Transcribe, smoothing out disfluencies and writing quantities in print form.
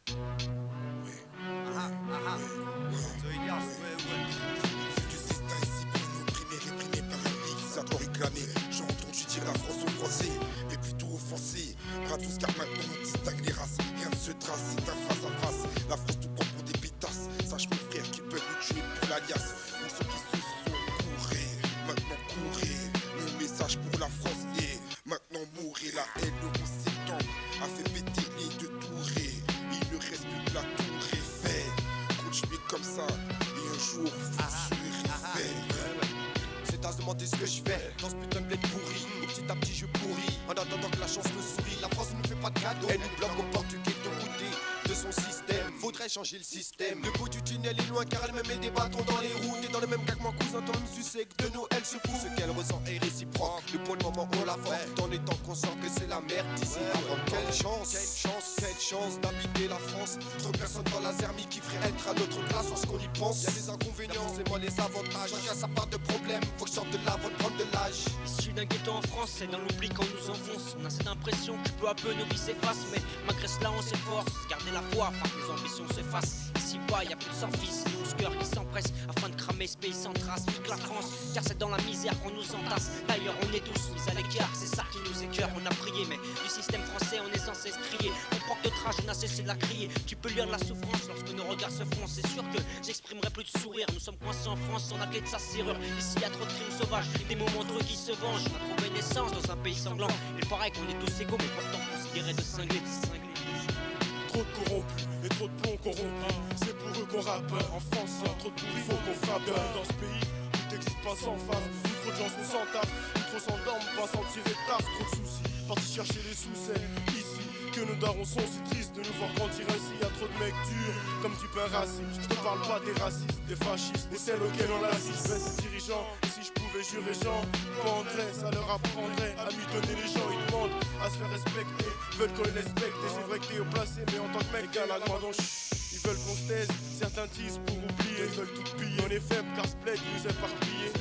Ouais, ouais, du destin ici pour nous opprimer, réprimé par un pays qui s'attend réclamer. J'ai entendu dire la France aux Français, mais plutôt offensés. Pas tous car maintenant on distingue les races. Rien ne se trace, c'est un face à face. La France tout prend pour des pétasses. Sache mon frère qu'ils peuvent nous tuer pour l'alias. Pour ceux qui se sont courés, maintenant courez. Mon message pour la France est maintenant mourir. La haine le 11 septembre a fait péter les deux tourées. Il ne reste plus que la tour Eiffel. Continuez comme ça et un jour vous serez fait. C'est à se demander ce que je fais dans ce putain de bled pourri. Et petit à petit je pourris en attendant que la chance me sourie. La France ne nous fait pas de cadeaux, elle nous bloque au portugais de côté de son système. Faudrait changer le système. Le bout du tunnel est loin car elle me met des bâtons dans les roues. T'es dans le même cas que mon cousin, ton même succès que de nous elle se fout. Ce qu'elle ressent est réciproque. Le pour le moment on la voit tout en étant conscient que c'est la merde d'ici. Quelle chance d'habiter la France. Trop personne dans la zermie qui ferait être à notre place lorsqu'on y pense. Y'a des inconvénients, c'est moi les avantages. Chacun sa part de problème, faut que je sorte de là avant de prendre de l'âge. Issu d'un ghetto en France, c'est dans l'oubli qu'on nous enfonce. On a cette impression que peu à peu nos vies s'effacent. Mais malgré cela on s'efforce, garder la foi afin que les ambitions s'effacent. Ici bas y'a plus de surface, 11 cœurs qui s'empressent afin de cramer ce pays sans trace. Vive la France, car c'est dans la misère qu'on nous entasse. D'ailleurs on est tous mis à l'écart, c'est ça qui nous écœure. On a prié mais du système français on est censé se crier. On porte de rage, on a cessé de la crier. Tu peux lire de la souffrance lorsque nos regards se froncent. C'est sûr que j'exprimerai plus de sourire. Nous sommes coincés en France sans la clé de sa serrure. Ici y'a trop de crimes sauvages, des moments de qui se vengent. On a trouvé naissance dans un pays sanglant. Il paraît qu'on est tous égaux mais pourtant considérés de cinglés. Trop de corrompus et trop de plombs corrompus. C'est pour eux qu'on rappe. En France, y'a trop de pourris, faut qu'on frappe. Dans ce pays, tout n'existe pas sans face. Trop de gens sont sans taf, trop s'endorment, pas sans tirer de taf. Trop de soucis, partis chercher les sous, c'est ici que nos darons sont si tristes de nous voir grandir ainsi. Y'a trop de mecs durs, comme du pain raciste. Je te parle pas des racistes, des fascistes, des celles auxquelles on assiste. Mais ces dirigeants, et si je pouvais jurer Jean, pendrais, ça leur apprendrait à lui donner les gens. Ils demandent à se faire respecter, veulent qu'on les respecte. Et c'est vrai que t'es au placé, mais en tant que mec, gars, la demande ils veulent qu'on se taise, certains disent pour oublier. Ils veulent tout piller, on est faible car ce bled nous éparpiller.